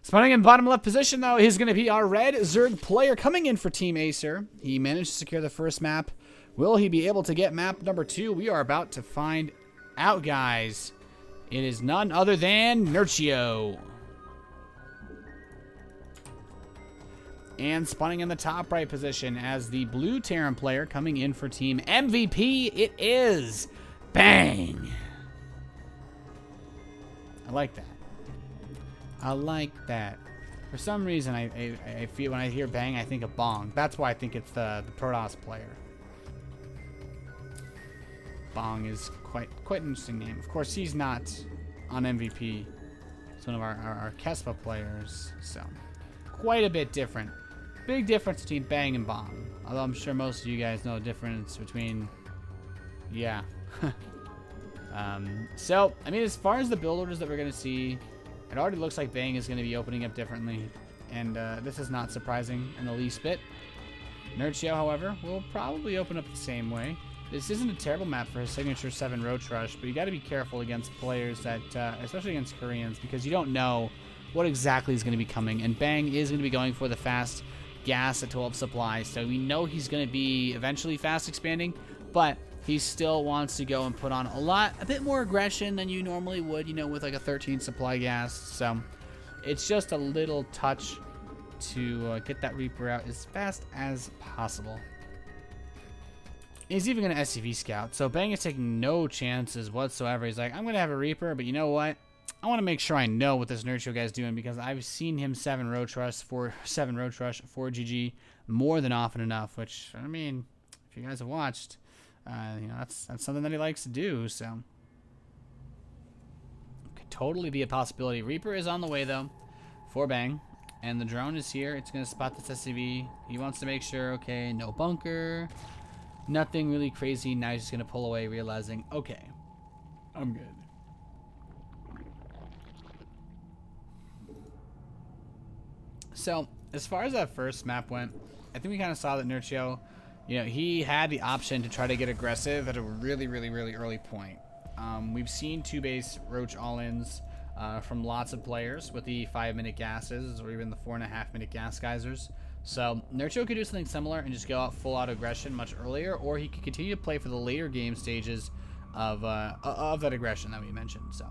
Spawning in bottom left position, though, he's going to be our red Zerg player coming in for Team Acer. He managed to secure the first map. Will he be able to get map number 2? We are about to find out, guys. It is none other than Nerchio. And spawning in the top right position as the blue Terran player coming in for Team MVP, it is Bang. I like that. I like that. For some reason, I feel when I hear Bang, I think of Bong. That's why I think it's the Protoss player. Bong is quite an interesting name. Of course, he's not on MVP. He's one of our Kespa players, so quite a bit different. Big difference between Bang and Bong. Although I'm sure most of you guys know the difference between, yeah. So, I mean, as far as the build orders that we're going to see, it already looks like Bang is going to be opening up differently. And this is not surprising in the least bit. Nerchio, however, will probably open up the same way. This isn't a terrible map for his signature 7 Roach Rush, but you got to be careful against players that, especially against Koreans, because you don't know what exactly is going to be coming. And Bang is going to be going for the fast gas at 12 supply, so we know he's going to be eventually fast expanding, but he still wants to go and put on a bit more aggression than you normally would, you know, with like a 13 supply gas. So it's just a little touch to get that Reaper out as fast as possible. He's even going to SCV scout, so Bang is taking no chances whatsoever. He's like, I'm going to have a Reaper, but you know what? I want to make sure I know what this Nerchio guy's doing, because I've seen him 7 Roach Rush for GG more than often enough, which, I mean, if you guys have watched, you know, that's something that he likes to do, so could totally be a possibility. Reaper is on the way, though, for Bang, and the drone is here. It's going to spot this SCV. He wants to make sure, okay, no bunker, nothing really crazy. Now he's just going to pull away, realizing, okay, I'm good. So, as far as that first map went, I think we kind of saw that Nerchio, you know, he had the option to try to get aggressive at a really early point. We've seen 2-base Roach all-ins from lots of players with the 5-minute gases or even the 4.5-minute gas geysers. So, Nerchio could do something similar and just go out full-out aggression much earlier, or he could continue to play for the later game stages of that aggression that we mentioned. So.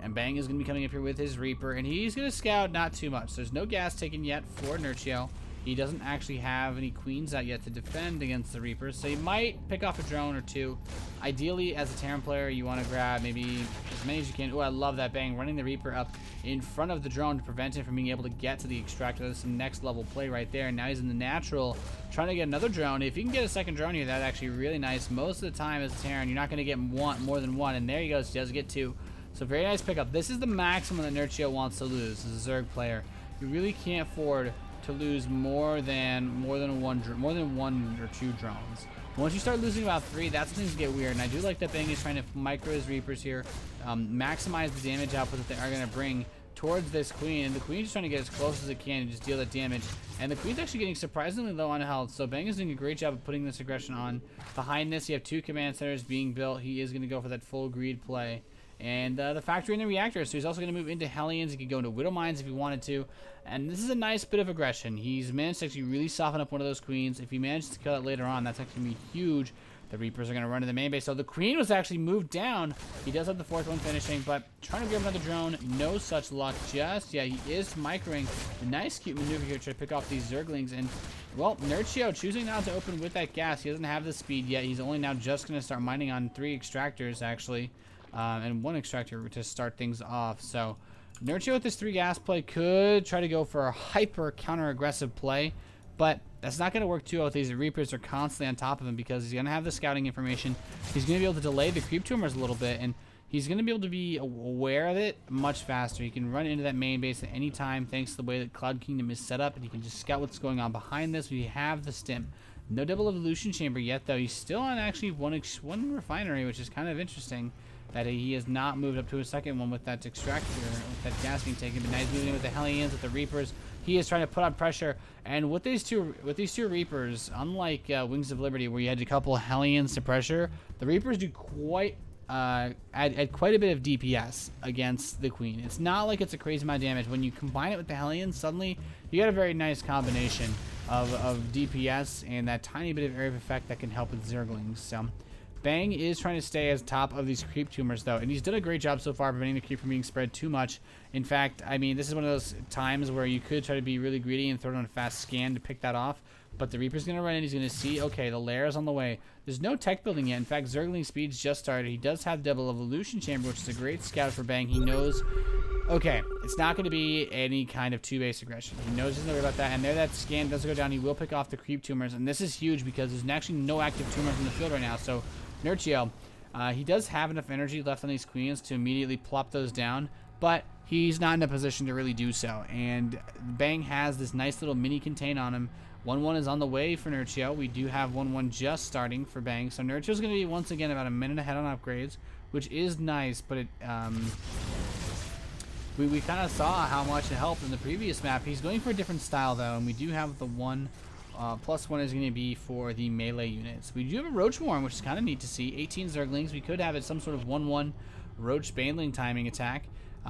And Bang is going to be coming up here with his Reaper, and he's going to scout not too much. There's no gas taken yet for Nerchio. He doesn't actually have any queens out yet to defend against the Reapers, so he might pick off a drone or two. Ideally, as a Terran player, you want to grab maybe as many as you can. Oh, I love that Bang running the Reaper up in front of the drone to prevent him from being able to get to the extractor. That's some next level play right there. And now he's in the natural trying to get another drone. If you can get a second drone here, that's actually really nice. Most of the time as a Terran, you're not going to get more than one, and there he goes. He does get 2. So very nice pickup. This is the maximum that Nerchio wants to lose as a Zerg player. You really can't afford to lose more than one or 2 drones. Once you start losing about 3, that's when things get weird. And I do like that Bang is trying to micro his Reapers here, maximize the damage output that they are going to bring towards this Queen. And the Queen's just trying to get as close as it can and just deal that damage. And the Queen's actually getting surprisingly low on health. So Bang is doing a great job of putting this aggression on. Behind this, you have 2 command centers being built. He is going to go for that full greed play. And the factory and the reactor, so he's also going to move into Hellions. He could go into Widow Mines if he wanted to. And this is a nice bit of aggression. He's managed to actually really soften up one of those Queens. If he manages to kill it later on, that's actually going to be huge. The Reapers are going to run to the main base. So the Queen was actually moved down. He does have the 4th one finishing, but trying to grab another drone, no such luck just yet. He is microing. A nice cute maneuver here to pick off these Zerglings. And, well, Nerchio choosing now to open with that gas. He doesn't have the speed yet. He's only now just going to start mining on 3 extractors, actually. And 1 extractor to start things off. So Nerchio with this 3 gas play could try to go for a hyper counter aggressive play, but that's not going to work too well. These Reapers are constantly on top of him because he's going to have the scouting information. He's going to be able to delay the creep tumors a little bit, and he's going to be able to be aware of it much faster. He can run into that main base at any time thanks to the way that Cloud Kingdom is set up, and he can just scout what's going on behind this. We have the stim. No double evolution chamber yet, though. He's still on actually one refinery, which is kind of interesting. That he has not moved up to a second one with that extractor, with that gas being taken. But now he's moving in with the Hellions, with the Reapers. He is trying to put on pressure. And with these two Reapers, unlike Wings of Liberty, where you had a couple Hellions to pressure, the Reapers do quite add quite a bit of DPS against the Queen. It's not like it's a crazy amount of damage. When you combine it with the Hellions, suddenly you got a very nice combination of DPS and that tiny bit of area of effect that can help with Zerglings. So Bang is trying to stay as top of these creep tumors, though, and he's done a great job so far preventing the creep from being spread too much. In fact, I mean, this is one of those times where you could try to be really greedy and throw down a fast scan to pick that off, but the Reaper's going to run in. He's going to see, okay, the lair is on the way. There's no tech building yet. In fact, Zergling speed's just started. He does have double evolution chamber, which is a great scout for Bang. He knows, okay, it's not going to be any kind of 2-base aggression. He knows he's not worried about that, and there that scan does go down. He will pick off the creep tumors, and this is huge because there's actually no active tumors in the field right now, so Nerchio, he does have enough energy left on these queens to immediately plop those down, but he's not in a position to really do so. And Bang has this nice little mini contain on him. 1-1 is on the way for Nerchio. We do have 1-1 just starting for Bang. So Nerchio's going to be, once again, about a minute ahead on upgrades, which is nice, but it, we kind of saw how much it helped in the previous map. He's going for a different style, though, and we do have the +1 is going to be for the melee units. We do have a Roach Warren, which is kind of neat to see. 18 Zerglings. We could have it some sort of 1-1 Roach Bandling timing attack,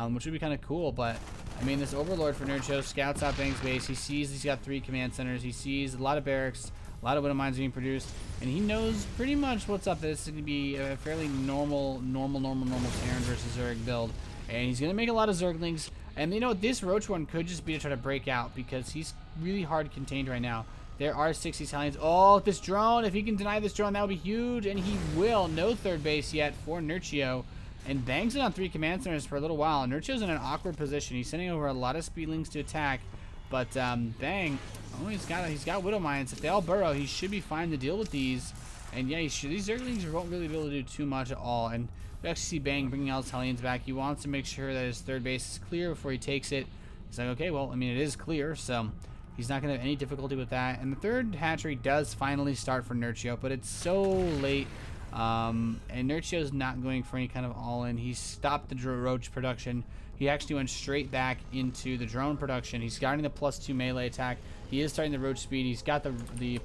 which would be kind of cool. But, I mean, this Overlord for Nerchio scouts out Bang's base. He sees he's got 3 command centers. He sees a lot of barracks, a lot of Widow Mines being produced, and he knows pretty much what's up. This is going to be a fairly normal Terran versus Zerg build. And he's going to make a lot of Zerglings. And, you know, this Roach Warren could just be to try to break out because he's really hard contained right now. There are 60 Italians. Oh, this drone. If he can deny this drone, that would be huge. And he will. No third base yet for Nerchio. And Bang's it on 3 command centers for a little while. Nerchio's in an awkward position. He's sending over a lot of speedlings to attack. But Bang, oh, he's got Widow Mines. If they all burrow, he should be fine to deal with these. And yeah, these Zerglings won't really be able to do too much at all. And we actually see Bang bringing out his Hellions back. He wants to make sure that his third base is clear before he takes it. He's like, okay, well, I mean, it is clear, so he's not going to have any difficulty with that. And the third hatchery does finally start for Nerchio, but it's so late. And Nerchio's not going for any kind of all-in. He stopped the Roach production. He actually went straight back into the drone production. He's starting the +2 melee attack. He is starting the Roach speed. He's got the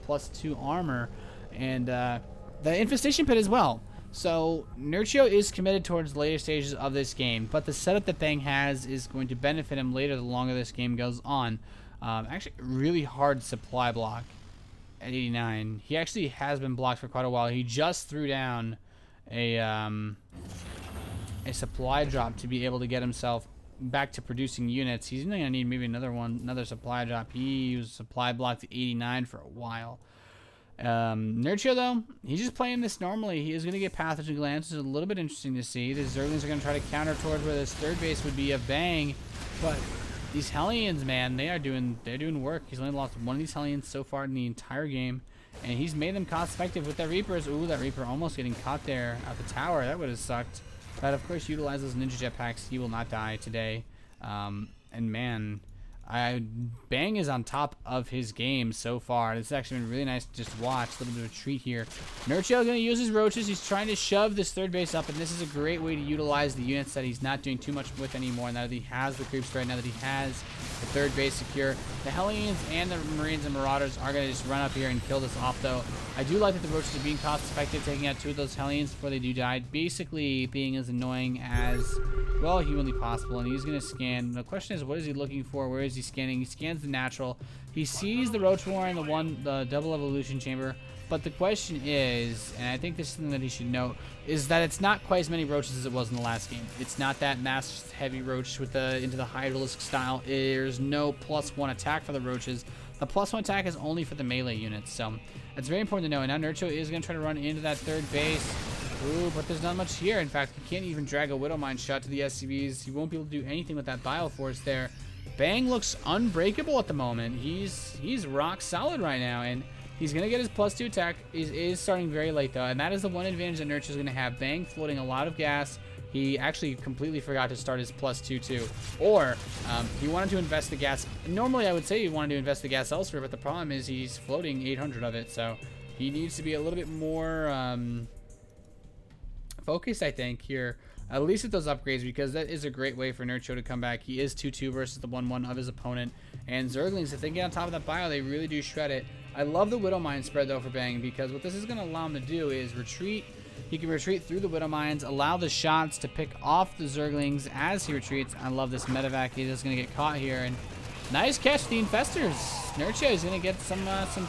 +2 armor and the infestation pit as well. So Nerchio is committed towards the later stages of this game, but the setup that Bang has is going to benefit him later the longer this game goes on. Actually, really hard supply block at 89. He actually has been blocked for quite a while. He just threw down a supply drop to be able to get himself back to producing units. He's going to need maybe another supply drop. He used supply block to 89 for a while. Nerchio, though, he's just playing this normally. He is going to get Pathogen Glance, which is a little bit interesting to see. The Zerglings are going to try to counter towards where this third base would be of Bang, but these Hellions, man, they're doing work. He's only lost one of these Hellions so far in the entire game, and he's made them cost effective with that Reapers. Ooh, that Reaper almost getting caught there at the tower. That would have sucked. But of course, utilize those Ninja Jetpacks. He will not die today. And man, Bang is on top of his game so far. This has actually been really nice to just watch. A little bit of a treat here. Nerchio going to use his roaches. He's trying to shove this third base up, and this is a great way to utilize the units that he's not doing too much with anymore. Now that he has the creep strike, now that he has the third base secure, the Hellions and the Marines and Marauders are going to just run up here and kill this off, though. I do like that the roaches are being cost effective, taking out 2 of those Hellions before they do die, basically being as annoying as, well, humanly possible. And he's going to scan. The question is, what is he looking for? Where is he scanning? He scans the natural. He sees the Roach Warren, the double evolution chamber. But the question is, and I think this is something that he should note, is that it's not quite as many roaches as it was in the last game. It's not that mass heavy roach with into the Hydralisk style. There's no +1 attack for the roaches. The +1 attack is only for the melee units. So it's very important to know. And now Nerchio is going to try to run into that third base. Ooh, but there's not much here. In fact, he can't even drag a Widow Mine shot to the SCVs. He won't be able to do anything with that Bioforce there. Bang looks unbreakable at the moment. He's rock solid right now, and he's going to get his +2 attack. He is starting very late, though, and that is the one advantage that Nerchio is going to have. Bang floating a lot of gas. He actually completely forgot to start his +2 too. Or he wanted to invest the gas. Normally, I would say he wanted to invest the gas elsewhere, but the problem is he's floating 800 of it, so he needs to be a little bit more focused, I think, here. At least with those upgrades, because that is a great way for Nerchio to come back. He is 2-2 versus the 1-1 of his opponent. And Zerglings, if they get on top of that bio, they really do shred it. I love the Widow Mine spread, though, for Bang, because what this is going to allow him to do is retreat He can retreat through the Widow Mines, allow the shots to pick off the Zerglings as he retreats. I love this medevac. He's just going to get caught here. And nice catch, the Infestors. Nerchio is going to get some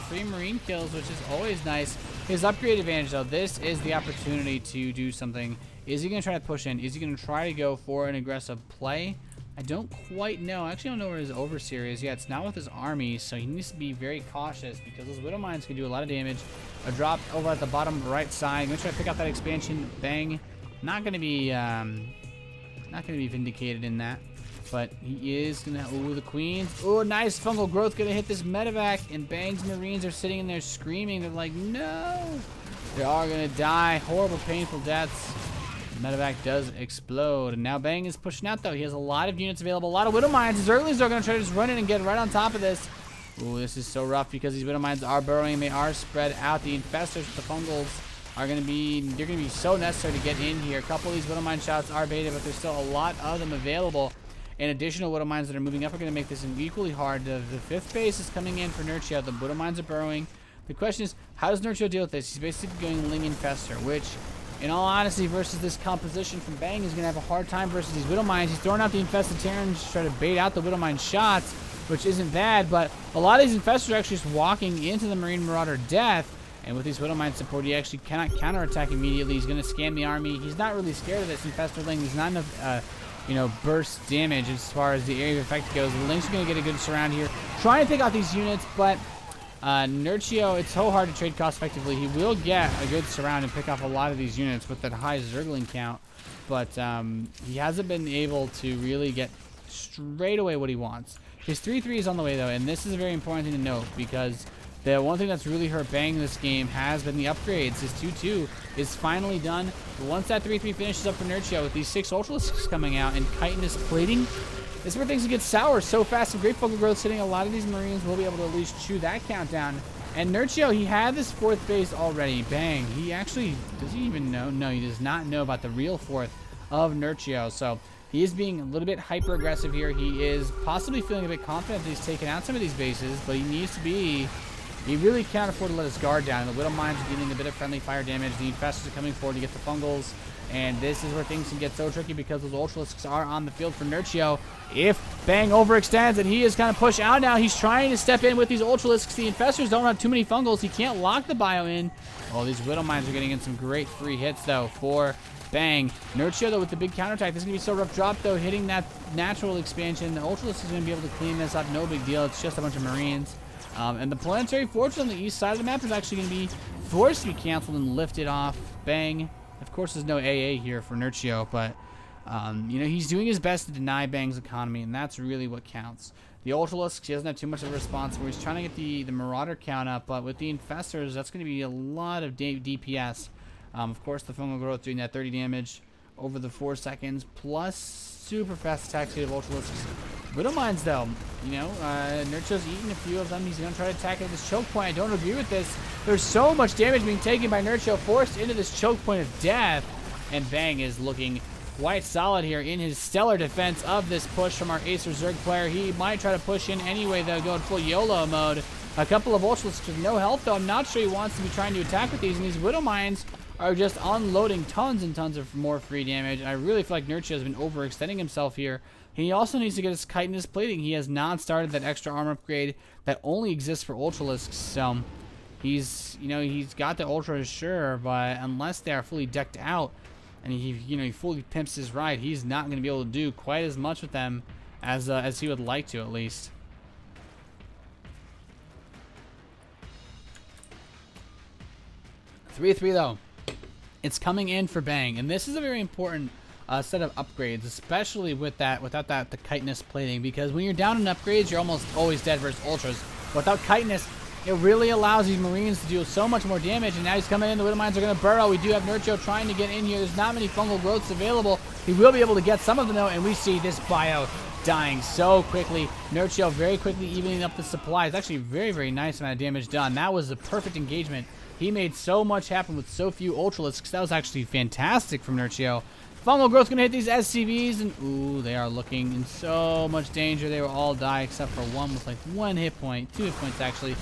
free Marine kills, which is always nice. His upgrade advantage, though, this is the opportunity to do something. Is he going to try to push in? Is he going to try to go for an aggressive play? I don't quite know. I actually don't know where his Overseer is. Yeah, it's not with his army, so he needs to be very cautious because those Widow Mines can do a lot of damage. A drop over at the bottom right side. I'm going to try to pick up that expansion. Bang. Not going to be vindicated in that. But he is going to... Ooh, the Queens. Ooh, nice fungal growth. Going to hit this medevac. And Bang's Marines are sitting in there screaming. They're like, no. They are going to die. Horrible, painful deaths. The medevac does explode. And now Bang is pushing out, though. He has a lot of units available. A lot of Widow Mines. His Zerglings are going to try to just run in and get right on top of this. Ooh, this is so rough because these Widow Mines are burrowing. They are spread out. The Infestors with the fungals are going to be... They're going to be so necessary to get in here. A couple of these Widow Mine shots are baited, but there's still a lot of them available. And additional Widow Mines that are moving up are going to make this equally hard. The fifth base is coming in for Nerchio. The Widow Mines are burrowing. The question is, how does Nerchio deal with this? He's basically going Ling Infestor, which, in all honesty, versus this composition from Bang, is going to have a hard time versus these Widow Mines. He's throwing out the Infested Terrans to try to bait out the Widow Mine shots, which isn't bad, but a lot of these Infestors are actually just walking into the Marine Marauder death. And with these Widow Mine support, he actually cannot counterattack immediately. He's going to scan the army. He's not really scared of this Infestor Ling. There's not enough... burst damage as far as the area of effect goes. The Lynx are going to get a good surround here. Trying to pick out these units, but Nerchio, it's so hard to trade cost effectively. He will get a good surround and pick off a lot of these units with that high Zergling count, but he hasn't been able to really get straight away what he wants. His 3-3 is on the way, though, and this is a very important thing to note because the one thing that's really hurt Bang this game has been the upgrades. His 2-2 is finally done. But once that 3-3 finishes up for Nerchio with these 6 Ultralisks coming out and chitinous plating, this is where things will get sour so fast. And great fungal growth hitting a lot of these Marines will be able to at least chew that countdown. And Nerchio, he had this 4th base already. Bang. He actually, does he even know? No, he does not know about the real 4th of Nerchio. So he is being a little bit hyper aggressive here. He is possibly feeling a bit confident that he's taken out some of these bases, but he needs to be... He really can't afford to let his guard down. The Widow Mines are dealing a bit of friendly fire damage. The Infestors are coming forward to get the fungals. And this is where things can get so tricky because those Ultralisks are on the field for Nerchio. If Bang overextends and he is kind of pushed out now, he's trying to step in with these Ultralisks. The Infestors don't have too many fungals. He can't lock the bio in. Oh, these Widow Mines are getting in some great free hits, though, for Bang. Nerchio, though, with the big counterattack. This is going to be so rough drop, though, hitting that natural expansion. The Ultralisk is going to be able to clean this up. No big deal. It's just a bunch of Marines. And the Planetary Fortress on the east side of the map is actually going to be forced to be canceled and lifted off. Bang. Of course, there's no AA here for Nerchio, but, he's doing his best to deny Bang's economy, and that's really what counts. The Ultralisks, he doesn't have too much of a response where he's trying to get the Marauder count up, but with the Infestors, that's going to be a lot of DPS. Of course, the fungal growth doing that 30 damage over the 4 seconds, plus super fast attack speed of Ultralisks. Widow Mines, though, Nerchio's eating a few of them. He's going to try to attack at this choke point. I don't agree with this. There's so much damage being taken by Nerchio, forced into this choke point of death. And Bang is looking quite solid here in his stellar defense of this push from our Acer Zerg player. He might try to push in anyway, though, going full YOLO mode. A couple of Ultralisks with no health, though. I'm not sure he wants to be trying to attack with these. And these Widow Mines are just unloading tons and tons of more free damage. And I really feel like Nerchio has been overextending himself here. He also needs to get his chitinous plating. He has not started that extra armor upgrade that only exists for Ultralisks. So he's got the Ultras, sure, but unless they are fully decked out and he fully pimps his ride, he's not going to be able to do quite as much with them as he would like to, at least. Three though. It's coming in for Bang, and this is a very important set of upgrades, especially without the chitinous plating, because when you're down in upgrades, you're almost always dead versus Ultras. Without chitinous, it really allows these Marines to do so much more damage, and now he's coming in. The Widow Mines are going to burrow. We do have Nerchio trying to get in here. There's not many fungal growths available. He will be able to get some of them, though, and we see this bio dying so quickly. Nerchio very quickly evening up the supplies. Actually, very, very nice amount of damage done. That was a perfect engagement. He made so much happen with so few Ultralisks. That was actually fantastic from Nerchio. Fungal growth going to hit these SCVs, and ooh, they are looking in so much danger. They will all die except for one with like 1 hit point, 2 hit points actually.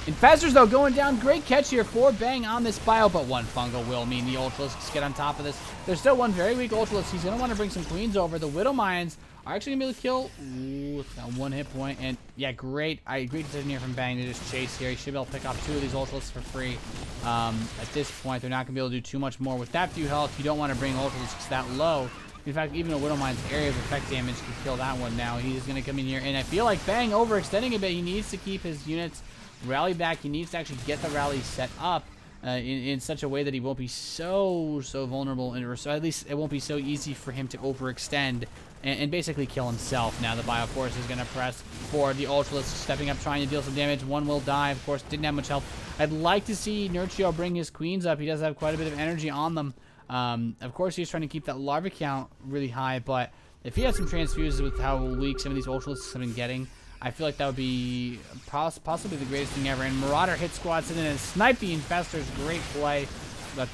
Infestors, though, going down. Great catch here for Bang on this bio, but one fungal will mean the Ultralisks get on top of this. There's still one very weak Ultralisk. He's going to want to bring some Queens over. The Widow Mines are actually going to be able to kill. Ooh, it's got one hit point. And, yeah, great decision here from Bang to just chase here. He should be able to pick off 2 of these Ultralisks for free. At this point, they're not going to be able to do too much more. With that few health, you don't want to bring Ultralisks that low. In fact, even a Widow Mine's area of effect damage can kill that one now. He's going to come in here, and I feel like Bang overextending a bit. He needs to keep his units rally back. He needs to actually get the rally set up in such a way that he won't be so vulnerable, or so at least it won't be so easy for him to overextend and basically kill himself. Now the Bio Force is going to press forward. The Ultralisk stepping up, trying to deal some damage. One will die, of course, didn't have much health. I'd like to see Nerchio bring his Queens up. He does have quite a bit of energy on them. Of course, he's trying to keep that larva count really high, but if he has some transfuses with how weak some of these Ultralisks have been getting, I feel like that would be possibly the greatest thing ever. And Marauder hit squads in and snipe the Infestors. Great play. But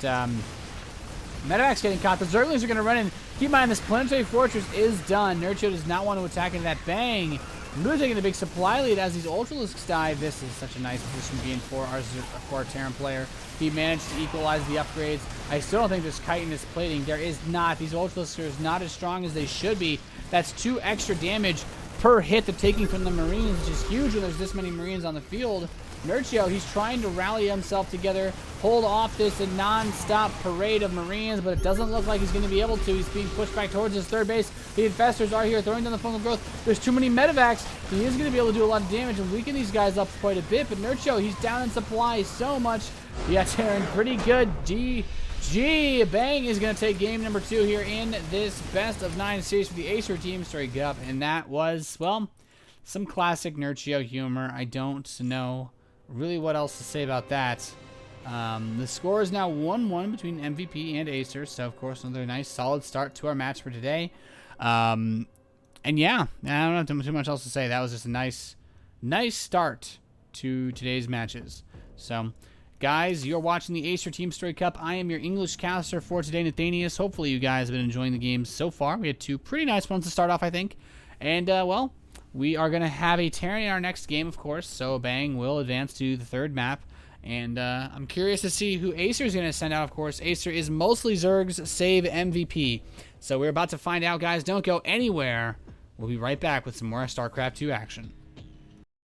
Medevac's getting caught. The Zerglings are going to run in. Keep in mind, this Planetary Fortress is done. Nerchio does not want to attack into that. Bang! Really taking the big supply lead as these Ultralisks die. This is such a nice position to be in for our Terran player. He managed to equalize the upgrades. I still don't think there's kite in this plating. There is not. These Ultralisks are not as strong as they should be. That's 2 extra damage per hit they're taking from the Marines, which is huge when there's this many Marines on the field. Nerchio, he's trying to rally himself together, hold off this non-stop parade of Marines, but it doesn't look like he's going to be able to. He's being pushed back towards his third base. The Infestors are here, throwing down the fungal growth. There's too many Medevacs. He is going to be able to do a lot of damage and weaken these guys up quite a bit, but Nerchio, he's down in supply so much. Yeah, Terran, pretty good. GG. Bang is going to take game number 2 here in this best of 9 series for the Acer TeamStory Cup, and that was, well, some classic Nerchio humor. I don't know really what else to say about that. The score is now 1-1 between MVP and Acer, so of course another nice solid start to our match for today. And yeah, I don't have too much else to say. That was just a nice start to today's matches. So guys, you're watching the Acer TeamStory Cup. I am your English caster for today, Nathanias. Hopefully you guys have been enjoying the game so far. We had 2 pretty nice ones to start off, I think. And well, we are going to have a Terran in our next game, of course, so Bang will advance to the 3rd map. And I'm curious to see who Acer is going to send out, of course. Acer is mostly Zergs, save MVP. So we're about to find out, guys. Don't go anywhere. We'll be right back with some more StarCraft 2 action.